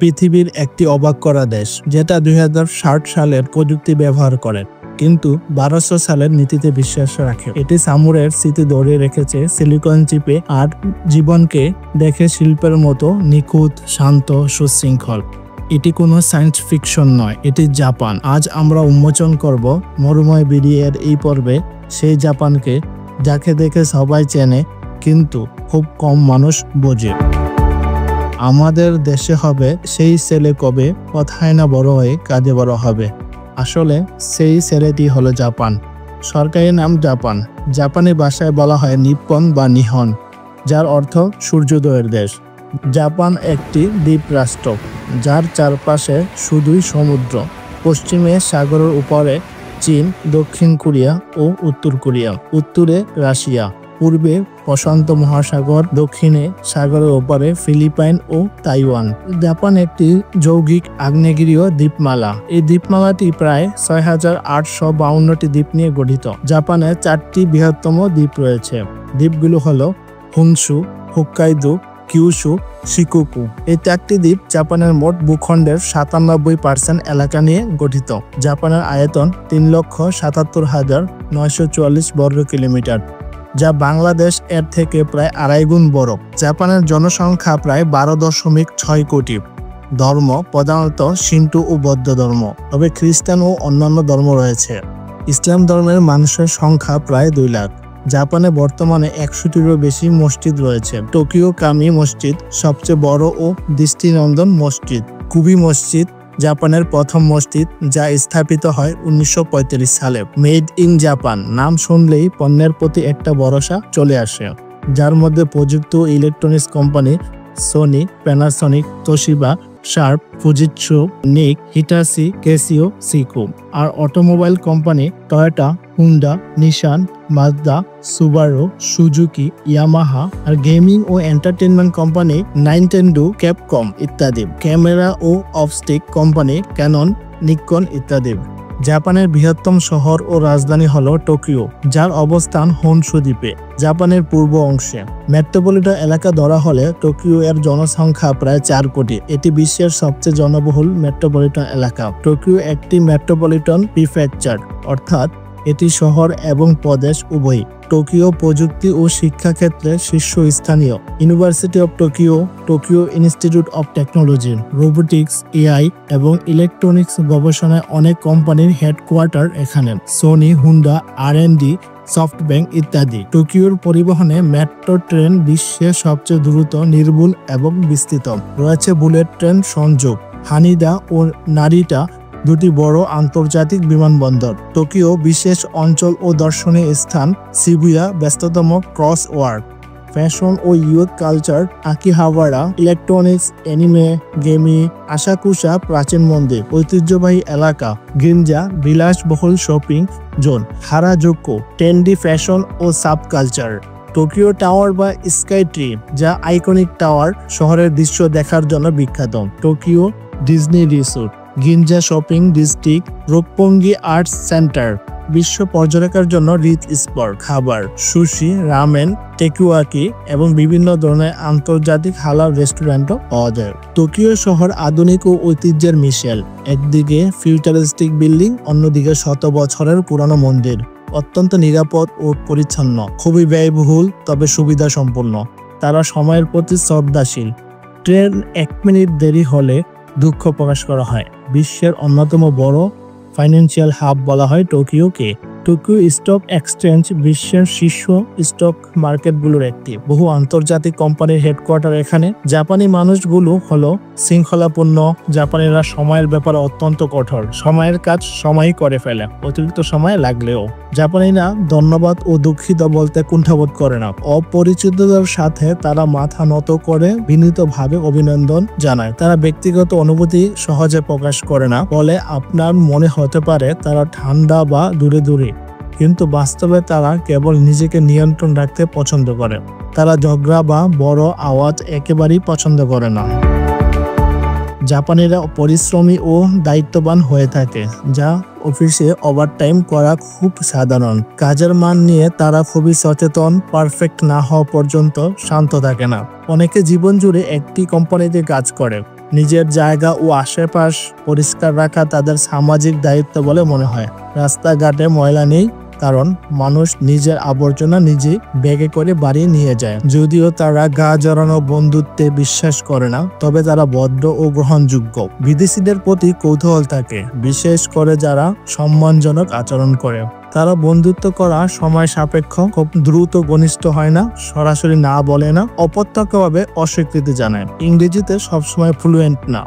পৃথিবীর একটি অবাক করা দেশ, যেটা 2060 সালের প্রযুক্তি ব্যবহার করে কিন্তু 1200 সালের নীতিতে বিশ্বাস রাখে। এটি সামুরের স্মৃতি ধরে রেখেছে সিলিকন চিপে আর জীবনকে দেখে শিল্পের মতো নিখুঁত, শান্ত, সুশৃঙ্খল। এটি কোনো সায়েন্স ফিকশন নয়, এটি জাপান। আজ আমরা উন্মোচন করব মরুময় বিডিএর এই পর্বে সেই জাপানকে, যাকে দেখে সবাই চেনে কিন্তু খুব কম মানুষ বোঝে। আমাদের দেশে হবে সেই ছেলে কবে, কথায় না বড় হয়ে কাজে বড় হবে। আসলে সেই ছেলেটি হলো জাপান। সরকারি নাম জাপান। জাপানি ভাষায় বলা হয় নিপ্পন বা নিহন, যার অর্থ সূর্যোদয়ের দেশ। জাপান একটি দ্বীপ রাষ্ট্র, যার চারপাশে শুধুই সমুদ্র। পশ্চিমে সাগরের উপরে চীন, দক্ষিণ কোরিয়া ও উত্তর কোরিয়া, উত্তরে রাশিয়া, পূর্বে প্রশান্ত মহাসাগর, দক্ষিণে সাগরের ওপারে ফিলিপাইন ও তাইওয়ান। জাপান একটি যৌগিক আগ্নেয়গিরীয় দ্বীপমালা। এই দ্বীপমালাটি প্রায় 6852টি দ্বীপ নিয়ে গঠিত। জাপানে 4টি বৃহত্তম দ্বীপ রয়েছে। দ্বীপগুলো হলো হোনশু, হোক্কাইদো, কিউশু, শিকুকু। এই 4টি দ্বীপ জাপানের মোট ভূখণ্ডের 97% এলাকা নিয়ে গঠিত। জাপানের আয়তন 3,77,944 বর্গ কিলোমিটার, যা বাংলাদেশ এর থেকে প্রায় 2.5 গুণ বড়। জাপানের জনসংখ্যা প্রায় 12.6 কোটি। ধর্ম প্রধানত শিন্টো ও বৌদ্ধ ধর্ম, তবে খ্রিস্টান ও অন্যান্য ধর্ম রয়েছে। ইসলাম ধর্মের মানুষের সংখ্যা প্রায় 2 লাখ। জাপানে বর্তমানে 100টিরও বেশি মসজিদ রয়েছে। টোকিও কামি মসজিদ সবচেয়ে বড় ও দৃষ্টিনন্দন মসজিদ। কুবি মসজিদ জাপানের প্রথম মসজিদ, যা স্থাপিত হয় 1935 সালে। মেড ইন জাপান নাম শুনলেই পণ্যের প্রতি একটা ভরসা চলে আসে, যার মধ্যে প্রযুক্তি ও electronics company Sony, Panasonic, Toshiba, Sharp, Fujitsu, নিক, হিটাচি, ক্যাসিও, সিকো। আর automobile company Toyota, Honda, Nissan, Mazda, Subaru, Suzuki, Yamaha. আর গেমিং ও এন্টারটেনমেন্ট কোম্পানি নাইনটেন্ডো, ক্যাপকম ইত্যাদি। ক্যামেরা ও অপস্টিক কোম্পানি ক্যানন, নিকন ইত্যাদি। জাপানের বৃহত্তম শহর ও রাজধানী হলো টোকিও, যার অবস্থান হোনশু দ্বীপে, জাপানের পূর্ব অংশে। মেট্রোপলিটন এলাকা ধরা হলে টোকিও এর জনসংখ্যা প্রায় 4 কোটি। এটি বিশ্বের সবচেয়ে জনবহুল মেট্রোপলিটন এলাকা। টোকিও একটি মেট্রোপলিটন প্রিফেকচার, অর্থাৎ এটি শহর এবং প্রদেশ উভয়ই। টোকিও প্রযুক্তি ও শিক্ষা ক্ষেত্রে শীর্ষস্থানীয়। University of Tokyo, Tokyo institute of technology, robotics, AI এবং ইলেকট্রনিক্স গবেষণায় অনেক কোম্পানির হেডকোয়ার্টার এখানে। সোনি, হুন্ডা, আর&ডি, সফটব্যাংক ইত্যাদি। টোকিওর পরিবহনে মেট্রো ট্রেন বিশ্বের সবচেয়ে দ্রুত, নির্ভুল এবং বিস্তৃত। রয়েছে বুলেট ট্রেন সংযোগ। হানিদা ও নারিটা দুটি বড় আন্তর্জাতিক বিমানবন্দর। টোকিও বিশেষ অঞ্চল ও দর্শনীয় স্থান। শিবুয়া ব্যস্ততম ক্রস ওয়ার্ক। ফ্যাশন ও youth culture. Akihabara, electronics, anime, gaming. Asakusa প্রাচীন মন্দির, ঐতিহ্যবাহী এলাকা। গিনজা বিলাসবহুল shopping zone. Harajuku trendy fashion ও সাব কালচার। টোকিও টাওয়ার বা স্কাই ট্রি, যা আইকনিক টাওয়ার, শহরের দৃশ্য দেখার জন্য বিখ্যাত। Tokyo Disney Resort. Ginza shopping district. Roppongi arts centre, বিশ্ব পর্যটকের জন্য রিচ স্পট। খাবার, সুশি, রামেন, টেকুয়াকি এবং বিভিন্ন ধরনের আন্তর্জাতিক হালাল রেস্টুরেন্টও পাওয়া যায়। টোকিও শহর আধুনিক ও ঐতিহ্যের মিশেল। একদিকে ফিউচারিস্টিক বিল্ডিং, অন্যদিকে শত বছরের পুরানো মন্দির। অত্যন্ত নিরাপদ ও পরিচ্ছন্ন, খুবই ব্যয়বহুল তবে সুবিধা সম্পন্ন। তারা সময়ের প্রতি শ্রদ্ধাশীল। ট্রেন 1 মিনিট দেরি হলে দুঃখ প্রকাশ করা হয়। বিশ্বের অন্যতম বড় ফাইন্যান্সিয়াল হাব বলা হয় টোকিওকে। টোকিও স্টক এক্সচেঞ্জ বিশ্বের শীর্ষ স্টক মার্কেটগুলোর একটি। বহু আন্তর্জাতিক কোম্পানির হেডকোয়ার্টার এখানে। জাপানি মানুষগুলো হলো শৃঙ্খলাপূর্ণ। জাপানিরা সময়ের ব্যাপারে অত্যন্ত কঠোর। সময়ের কাজ সময়ই করে ফেলে, অতিরিক্ত সময় লাগলেও। জাপানিরা ধন্যবাদ ও দুঃখিত বলতে কুণ্ঠাবোধ করে না। অপরিচিতদের সাথে তারা মাথা নত করে বিনীতভাবে অভিনন্দন জানায়। তারা ব্যক্তিগত অনুভূতি সহজে প্রকাশ করে না বলে আপনার মনে হতে পারে তারা ঠান্ডা বা দূরে দূরে, কিন্তু বাস্তবে তারা কেবল নিজেকে নিয়ন্ত্রণ রাখতে পছন্দ করে। তারা ঝগড়া বা বড় আওয়াজ একেবারেই পছন্দ করে না। জাপানিরা পরিশ্রমী ও দায়িত্ববান হয়ে থাকে, যা অফিসে ওভারটাইম করা খুব সাধারণ। কাজের মান নিয়ে তারা খুবই সচেতন। পারফেক্ট না হওয়া পর্যন্ত শান্ত থাকে না। অনেকে জীবন জুড়ে একটি কোম্পানিতে কাজ করে, নিজের জায়গা ও আশেপাশ পরিষ্কার রাখা তাদের সামাজিক দায়িত্ব বলে মনে হয়। রাস্তাঘাটে ময়লা নেই, কারণ মানুষ নিজের আবর্জনা নিজেই ব্যাগে করে বাড়ি নিয়ে যায়। যদিও তারা গা জড়ানো বন্ধুত্বে বিশ্বাস করে না, তবে তারা ভদ্র ও গ্রহণযোগ্য। বিদেশিদের প্রতি কৌতূহল থাকে, বিশেষ করে যারা সম্মানজনক আচরণ করে। তারা বন্ধুত্ব করা সময় সাপেক্ষ, খুব দ্রুত ঘনিষ্ঠ হয় না, সরাসরি না বলে না, অপ্রত্যক্ষভাবে অস্বীকৃতি জানায়। ইংরেজিতে সবসময় ফ্লুয়েন্ট না,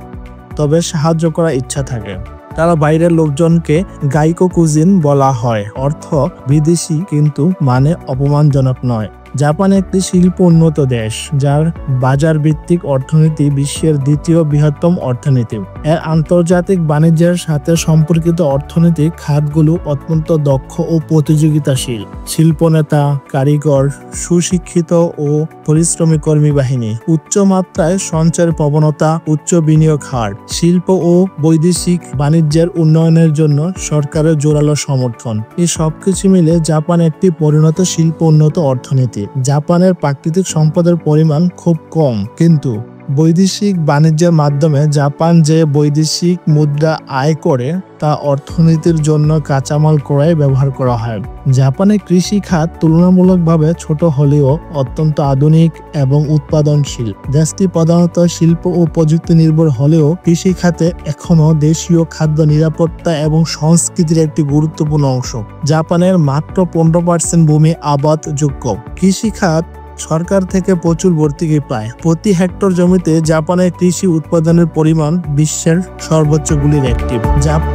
তবে সাহায্য করার ইচ্ছা থাকে। তারা বাইরের লোকজনকে গাইকো কুজিন বলা হয়, অর্থ বিদেশি কিন্তু মানে অপমানজনক নয়। জাপান একটি শিল্প উন্নত দেশ, যার বাজার ভিত্তিক অর্থনীতি বিশ্বের দ্বিতীয় বৃহত্তম অর্থনীতি। এর আন্তর্জাতিক বাণিজ্যের সাথে সম্পর্কিত অর্থনৈতিক খাতগুলো অত্যন্ত দক্ষ ও প্রতিযোগিতাশীল। শিল্পনেতা, কারিগর, সুশিক্ষিত ও পরিশ্রমী কর্মী বাহিনী, উচ্চ মাত্রায় সঞ্চয়ের প্রবণতা, উচ্চ বিনিয়োগ হার, শিল্প ও বৈদেশিক বাণিজ্যের উন্নয়নের জন্য সরকারের জোরালো সমর্থন। এই সবকিছু মিলে জাপান একটি পরিণত শিল্প উন্নত অর্থনীতি। জাপানের প্রাকৃতিক সম্পদের পরিমাণ খুব কম, কিন্তু বৈদেশিক বাণিজ্যের মাধ্যমে জাপান যে বৈদেশিক মুদ্রা আয় করে তা অর্থনীতির জন্য কাঁচামাল ক্রয়ে ব্যবহার করা হয়। জাপানের কৃষি খাত তুলনামূলকভাবে ছোট হলেও অত্যন্ত আধুনিক এবং উৎপাদনশীল। দেশটি প্রধানত শিল্প ও প্রযুক্তি নির্ভর হলেও কৃষি খাতে এখনও দেশীয় খাদ্য নিরাপত্তা এবং সংস্কৃতির একটি গুরুত্বপূর্ণ অংশ। জাপানের মাত্র 15% ভূমি আবাদযোগ্য। কৃষি খাত সরকার থেকে প্রচুর ভর্তুকি পায়। প্রতি হেক্টর জমিতে জাপানের কৃষি উৎপাদনের পরিমাণ বিশ্বের সর্বোচ্চগুলির একটি। জাপান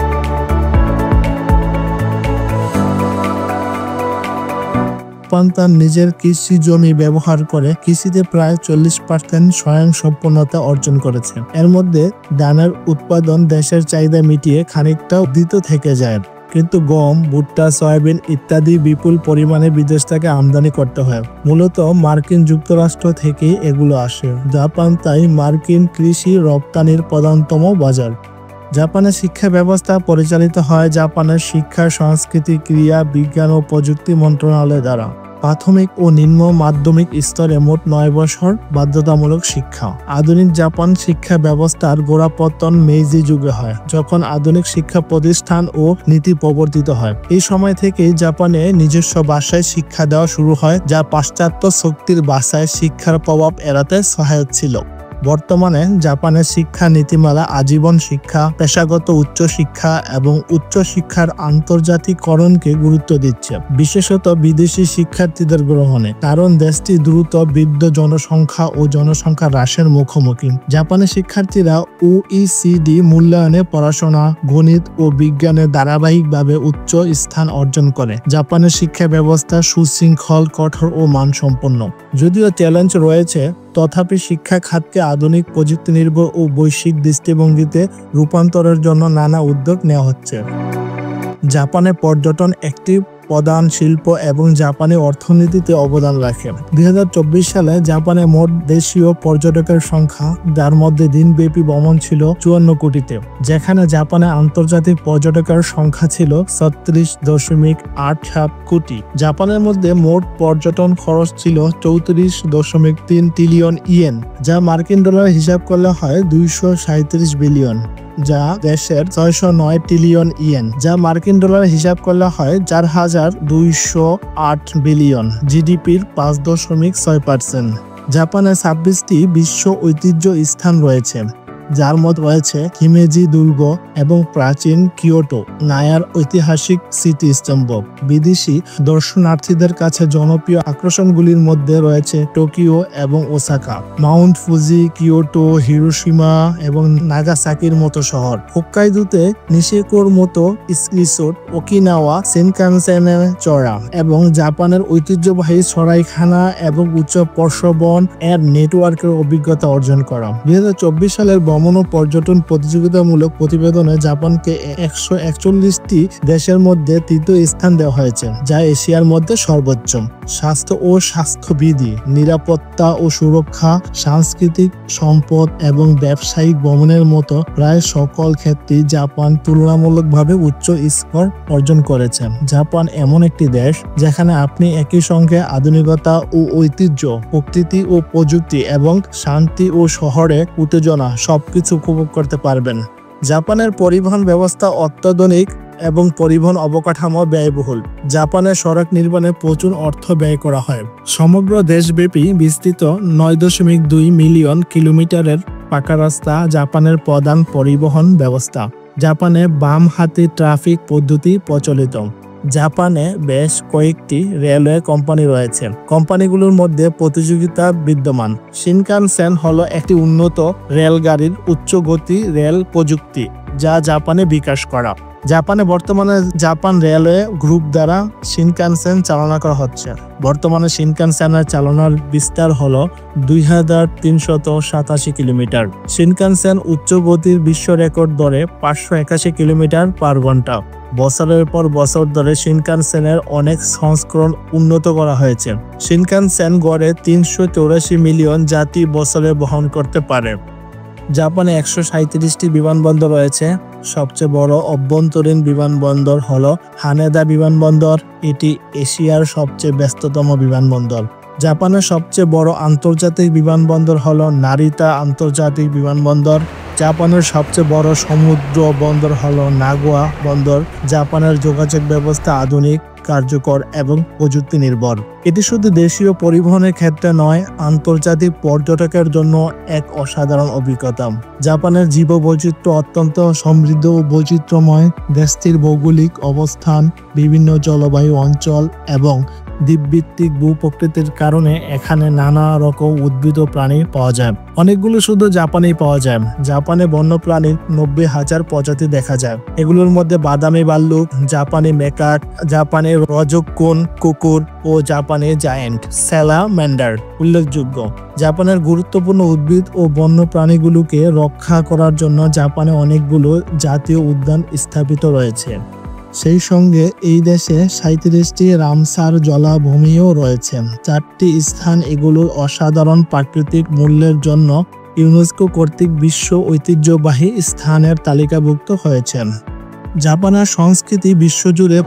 তার নিজের কৃষি জমি ব্যবহার করে কৃষিতে প্রায় 40% স্বয়ংসম্পূর্ণতা অর্জন করেছে। এর মধ্যে ধানের উৎপাদন দেশের চাহিদা মিটিয়ে খানিকটা উদ্ধৃত থেকে যায়, কিন্তু গম, ভুট্টা, সয়াবিন ইত্যাদি বিপুল পরিমাণে বিদেশ থেকে আমদানি করতে হয়। মূলত মার্কিন যুক্তরাষ্ট্র থেকেই এগুলো আসে। জাপান তাই মার্কিন কৃষি রপ্তানির প্রধানতম বাজার। জাপানের শিক্ষা ব্যবস্থা পরিচালিত হয় জাপানের শিক্ষা, সংস্কৃতি, ক্রীড়া, বিজ্ঞান ও প্রযুক্তি মন্ত্রণালয় দ্বারা। প্রাথমিক ও নিম্ন মাধ্যমিক স্তরে মোট 9 বছর বাধ্যতামূলক শিক্ষা। আধুনিক জাপান শিক্ষা ব্যবস্থার গোড়াপত্তন মেইজি যুগে হয়, যখন আধুনিক শিক্ষা প্রতিষ্ঠান ও নীতি প্রবর্তিত হয়। এই সময় থেকেই জাপানে নিজস্ব ভাষায় শিক্ষা দেওয়া শুরু হয়, যা পাশ্চাত্য শক্তির ভাষায় শিক্ষার প্রভাব এড়াতে সহায়ক ছিল। বর্তমানে জাপানের শিক্ষা নীতিমালা আজীবন শিক্ষা, পেশাগত উচ্চ শিক্ষা এবং উচ্চ শিক্ষার আন্তর্জাতিকরণকে গুরুত্ব দিচ্ছে, বিশেষত বিদেশি শিক্ষার্থীদের গ্রহণে, কারণ দেশটি দ্রুত বৃদ্ধ জনসংখ্যা ও জনসংখ্যা হ্রাসের মুখোমুখি। জাপানের শিক্ষার্থীরা OECD মূল্যায়নে পড়াশোনা, গণিত ও বিজ্ঞানে ধারাবাহিকভাবে উচ্চ স্থান অর্জন করে। জাপানের শিক্ষা ব্যবস্থা সুশৃঙ্খল, কঠোর ও মানসম্পন্ন। যদিও চ্যালেঞ্জ রয়েছে, তথাপি শিক্ষা খাতকে আধুনিক, প্রযুক্তি নির্ভর ও বৈশ্বিক দৃষ্টিভঙ্গিতে রূপান্তরের জন্য নানা উদ্যোগ নেওয়া হচ্ছে। জাপানে পর্যটন একটি প্রধান শিল্প এবং জাপানি অর্থনীতিতে অবদান রাখে। 2024 সালে জাপানে মোট দেশীয় পর্যটকের সংখ্যা, যার মধ্যে দিনব্যাপী ভ্রমণ ছিল 54 কোটিতে, যেখানে জাপানে আন্তর্জাতিক পর্যটকের সংখ্যা ছিল 36.87 কোটি। জাপানের মধ্যে মোট পর্যটন খরচ ছিল 34.3 ট্রিলিয়ন ইয়েন, যা মার্কিন ডলারে হিসাব করলে হয় 237 বিলিয়ন, যা দেশের 609 ট্রিলিয়ন ইয়েন, যা মার্কিন ডলারে হিসাব করলে হয় 4208 বিলিয়ন, জিডিপির 5.6%। জাপানে 26টি বিশ্ব ঐতিহ্য স্থান রয়েছে, যার মধ্যে রয়েছে হিমেজি দুর্গ এবং প্রাচীন কিয়োটো নায়ার ঐতিহাসিক স্মৃতিস্তম্ভ। বিদেশি দর্শনার্থীদের কাছে জনপ্রিয় আকর্ষণগুলির মধ্যে রয়েছে টোকিও এবং Osaka, Mount Fuji, Kyoto, Hiroshima এবং নাগাসাকির মতো শহর। হোক্কাইদোতে নিশিকোর মতো স্কি রিসোর্ট, ওকিনাওয়া শিনকানসেনে চড়া এবং জাপানের ঐতিহ্যবাহী সরাইখানা এবং উচ্চ প্রস্রবণ এর নেটওয়ার্কের অভিজ্ঞতা অর্জন করা। 2024 সালের ভ্রমণ ও পর্যটন প্রতিযোগিতামূলক প্রতিবেদনে জাপানকে 141টি দেশের মধ্যে তৃতীয় স্থান দেওয়া হয়েছে, যা এশিয়ার মধ্যে সর্বোচ্চ। স্বাস্থ্য ও স্বাস্থ্যবিধি, নিরাপত্তা ও সুরক্ষা, সাংস্কৃতিক সম্পদ এবং ব্যবসায়িক ভ্রমণের মতো প্রায় সকল ক্ষেত্রেই জাপান তুলনামূলকভাবে উচ্চ স্কোর অর্জন করেছে। জাপান এমন একটি দেশ যেখানে আপনি একই সঙ্গে আধুনিকতা ও ঐতিহ্য, প্রকৃতি ও প্রযুক্তি এবং শান্তি ও শহরে উত্তেজনা সব সবকিছু উপভোগ করতে পারবেন। জাপানের পরিবহন ব্যবস্থা অত্যাধুনিক এবং পরিবহন অবকাঠামো ব্যয়বহুল। জাপানের সড়ক নির্মাণে প্রচুর অর্থ ব্যয় করা হয়। সমগ্র দেশব্যাপী বিস্তৃত 9.2 মিলিয়ন কিলোমিটারের পাকা রাস্তা জাপানের প্রধান পরিবহন ব্যবস্থা। জাপানে বাম হাতি ট্রাফিক পদ্ধতি প্রচলিত। জাপানে বেশ কয়েকটি রেলওয়ে কোম্পানি রয়েছে। কোম্পানিগুলোর মধ্যে প্রতিযোগিতা বিদ্যমান। শিনকানসেন হলো একটি উন্নত রেলগাড়ির উচ্চ গতি রেল প্রযুক্তি যা জাপানে বিকাশ করা। জাপানে বর্তমানে জাপান রেলওয়ে গ্রুপ দ্বারা শিনকানসেন চালনা করা হচ্ছে। বর্তমানে শিনকানসেনের চালনার বিস্তার হলো 2387 কিলোমিটার। শিনকানসেন উচ্চ গতির বিশ্ব রেকর্ড ধরে 581 কিলোমিটার পার ঘন্টা। বছরের পর বছর ধরে শিনকানসেনের অনেক সংস্করণ উন্নত করা হয়েছে। শিনকানসেন গড়ে 384 মিলিয়ন যাত্রী বছরে বহন করতে পারে। জাপানে 137টি বিমানবন্দর রয়েছে। সবচেয়ে বড় অভ্যন্তরীণ বিমানবন্দর হলো হানেদা বিমানবন্দর। এটি এশিয়ার সবচেয়ে ব্যস্ততম বিমানবন্দর। জাপানের সবচেয়ে বড় আন্তর্জাতিক বিমানবন্দর হলো নারিতা আন্তর্জাতিক বিমানবন্দর। জাপানের সবচেয়ে বড় সমুদ্র বন্দর হলো নাগোয়া বন্দর। জাপানের যোগাযোগ ব্যবস্থা আধুনিক, কার্যকর এবং প্রযুক্তি নির্ভর। এটি শুধু দেশীয় পরিবহনের ক্ষেত্রে নয়, আন্তর্জাতিক পর্যটকের জন্য এক অসাধারণ অভিজ্ঞতা। জাপানের জীববৈচিত্র্য অত্যন্ত সমৃদ্ধ ও বৈচিত্র্যময়। দেশটির ভৌগোলিক অবস্থান, বিভিন্ন জলবায়ু অঞ্চল এবং দ্বীপভিত্তিক ভূপ্রকৃতির কারণে এখানে নানা রকম উদ্ভিদ ও প্রাণী পাওয়া যায়। অনেকগুলো শুধু জাপানেই পাওয়া যায়। জাপানে বন্যপ্রাণীর 90,000 প্রজাতি দেখা যায়। এগুলোর মধ্যে বাদামি ভাল্লুক, জাপানি মেকাক, জাপানি রজককুন কুকুর ও জাপানি জায়ান্ট স্যালামান্ডার উল্লেখযোগ্য। জাপানের গুরুত্বপূর্ণ উদ্ভিদ ও বন্যপ্রাণীগুলোকে রক্ষা করার জন্য জাপানে অনেকগুলো জাতীয় উদ্যান স্থাপিত রয়েছে। সেই সঙ্গে এই দেশে 37টি রামসার জলাভূমিও রয়েছে। 4টি স্থান এগুলোর অসাধারণ প্রাকৃতিক মূল্যের জন্য ইউনেস্কো কর্তৃক বিশ্ব ঐতিহ্যবাহী স্থানের তালিকাভুক্ত হয়েছে। জাপানের সংস্কৃতি বিশ্বজুড়ে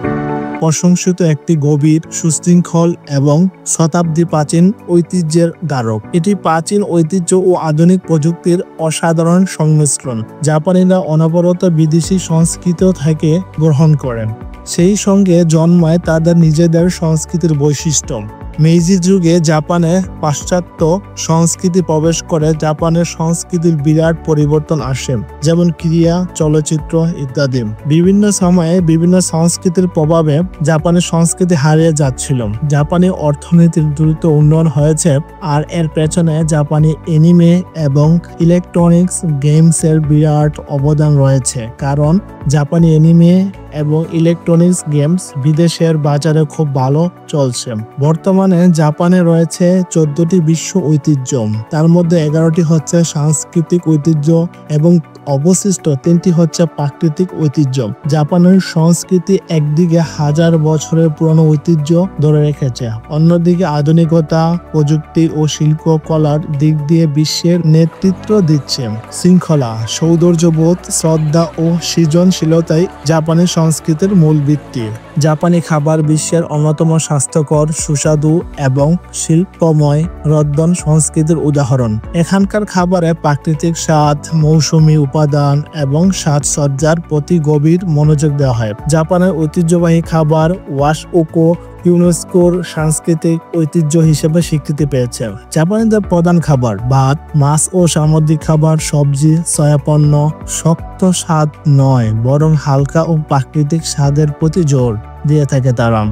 প্রশংসিত, একটি গভীর, সুশৃঙ্খল এবং শতাব্দী প্রাচীন ঐতিহ্যের ধারক। এটি প্রাচীন ঐতিহ্য ও আধুনিক প্রযুক্তির অসাধারণ সংমিশ্রণ। জাপানিরা অনবরত বিদেশি সংস্কৃতি থেকে গ্রহণ করেন, সেই সঙ্গে জন্মায় তাদের নিজেদের সংস্কৃতির বৈশিষ্ট্য। মেইজি যুগে জাপানে পাশ্চাত্য সংস্কৃতি প্রবেশ করে জাপানের সংস্কৃতির বিরাট পরিবর্তন আসে, যেমন ক্রীড়া, চলচ্চিত্র ইত্যাদি। বিভিন্ন সময়ে বিভিন্ন সংস্কৃতির প্রভাবে জাপানের সংস্কৃতি হারিয়ে যাচ্ছিল। জাপানি অর্থনীতির দ্রুত উন্নয়ন হয়েছে, আর এর পেছনে জাপানি অ্যানিমে এবং ইলেকট্রনিক্স গেমসের বিরাট অবদান রয়েছে, কারণ জাপানি অ্যানিমে এবং ইলেকট্রনিক্স গেমস বিদেশের বাজারে খুব ভালো চলছে। বর্তমানে জাপানে রয়েছে 14টি বিশ্ব ঐতিহ্য, তার মধ্যে 11টি হচ্ছে সাংস্কৃতিক ঐতিহ্য এবং অবশিষ্ট 3টি হচ্ছে প্রাকৃতিক ঐতিহ্য। জাপানের সংস্কৃতি একদিকে 1000 বছরের পুরনো ঐতিহ্য ধরে রেখেছে, অন্যদিকে আধুনিকতা, প্রযুক্তি ও শিল্পকলার দিক দিয়ে বিশ্বের নেতৃত্ব দিচ্ছে। শৃঙ্খলা, সৌন্দর্যবোধ, শ্রদ্ধা ও সৃজনশীলতাই জাপানের সংস্কৃতির মূল ভিত্তি। জাপানি খাবার বিশ্বের অন্যতম স্বাস্থ্যকর, সুস্বাদু এবং শিল্পময় রন্ধন সংস্কৃতির উদাহরণ। এখানকার খাবারে প্রাকৃতিক স্বাদ, মৌসুমী উপাদান এবং সাজসজ্জার প্রতি গভীর মনোযোগ দেওয়া হয়। জাপানের ঐতিহ্যবাহী খাবার ওয়াশওকো ইউনেস্কোর সাংস্কৃতিক ঐতিহ্য হিসেবে স্বীকৃতি পেয়েছে। জাপানিদের প্রধান খাবার ভাত, মাছ ও সামুদ্রিক খাবার, সবজি, সয়াপণ্য। শক্ত স্বাদ নয়, বরং হালকা ও প্রাকৃতিক স্বাদের প্রতি জোর দিয়ে থাকে তারা।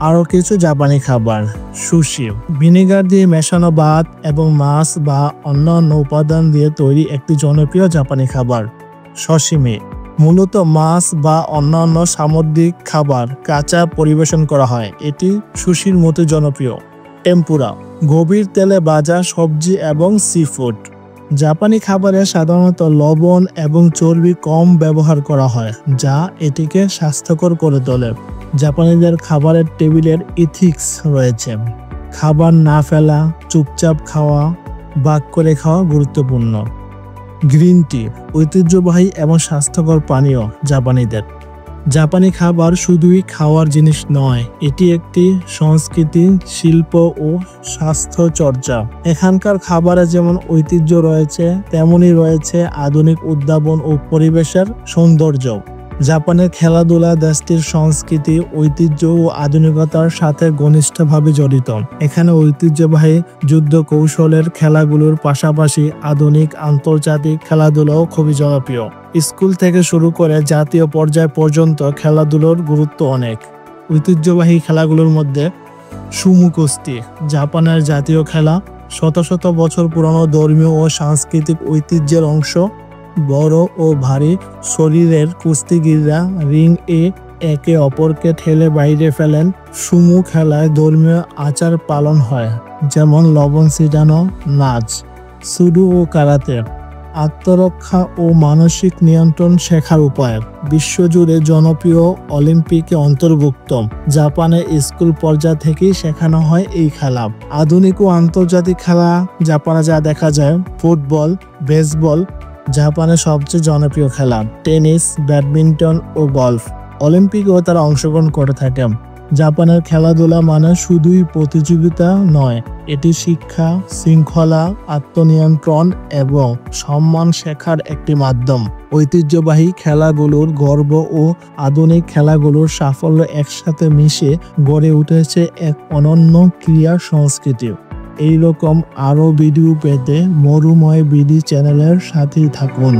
আরও কিছু জাপানি খাবার: সুশি, ভিনেগার দিয়ে মেশানো ভাত এবং মাছ বা অন্যান্য উপাদান দিয়ে তৈরি একটি জনপ্রিয় জাপানি খাবার। সাশিমি, মূলত মাছ বা অন্যান্য সামুদ্রিক খাবার কাঁচা পরিবেশন করা হয়, এটি সুশির মতো জনপ্রিয়। টেম্পুরা, গভীর তেলে ভাজা সবজি এবং সি ফুড। জাপানি খাবারে সাধারণত লবণ এবং চর্বি কম ব্যবহার করা হয়, যা এটিকে স্বাস্থ্যকর করে তোলে। জাপানিদের খাবারের টেবিলের ইথিক্স রয়েছে: খাবার না ফেলা, চুপচাপ খাওয়া, ভাগ করে খাওয়া গুরুত্বপূর্ণ। গ্রিন টি, ঐতিহ্যবাহী এবং স্বাস্থ্যকর পানীয় জাপানিদের। জাপানি খাবার শুধুই খাওয়ার জিনিস নয়, এটি একটি সংস্কৃতি, শিল্প ও স্বাস্থ্য চর্চা। এখানকার খাবারে যেমন ঐতিহ্য রয়েছে, তেমনি রয়েছে আধুনিক উদ্ভাবন ও পরিবেশের সৌন্দর্য। জাপানের খেলাধুলা দেশটির সংস্কৃতি, ঐতিহ্য ও আধুনিকতার সাথে ঘনিষ্ঠভাবে জড়িত। এখানে ঐতিহ্যবাহী যুদ্ধ কৌশলের খেলাগুলোর পাশাপাশি আধুনিক আন্তর্জাতিক খেলাধুলাও খুবই জনপ্রিয়। স্কুল থেকে শুরু করে জাতীয় পর্যায় পর্যন্ত খেলাধুলোর গুরুত্ব অনেক। ঐতিহ্যবাহী খেলাগুলোর মধ্যে সুমো কুস্তি, জাপানের জাতীয় খেলা, শত শত বছর পুরানো ধর্মীয় ও সাংস্কৃতিক ঐতিহ্যের অংশ। বড় ও ভারী শরীরের কুস্তিগিররা রিং এ একে অপরকে ঠেলে বাইরে ফেলেন। সুমো খেলায় ধর্মীয় আচার পালন হয়, যেমন লবণ ছিটানো, নাচ। সুডো ও কারাতে আত্মরক্ষা ও মানসিক নিয়ন্ত্রণ শেখার উপায়। বিশ্বজুড়ে জনপ্রিয়, অলিম্পিকে অন্তর্ভুক্ত। জাপানে স্কুল পর্যায় থেকেই শেখানো হয় এই খেলা। আধুনিক ও আন্তর্জাতিক খেলা জাপানে যা দেখা যায়: ফুটবল, বেসবল জাপানের সবচেয়ে জনপ্রিয় খেলা, টেনিস, ব্যাডমিন্টন ও গলফ। অলিম্পিকেও তারা অংশগ্রহণ করে থাকে। জাপানের খেলাধুলা মানে শুধুই প্রতিযোগিতা নয়, এটি শিক্ষা, শৃঙ্খলা, আত্মনিয়ন্ত্রণ এবং সম্মান শেখার একটি মাধ্যম। ঐতিহ্যবাহী খেলাগুলোর গর্ব ও আধুনিক খেলাগুলোর সাফল্য একসাথে মিশে গড়ে উঠেছে এক অনন্য ক্রীড়া সংস্কৃতি। এইরকম আরও ভিডিও পেতে মরুময় বিডি চ্যানেলের সাথেই থাকুন।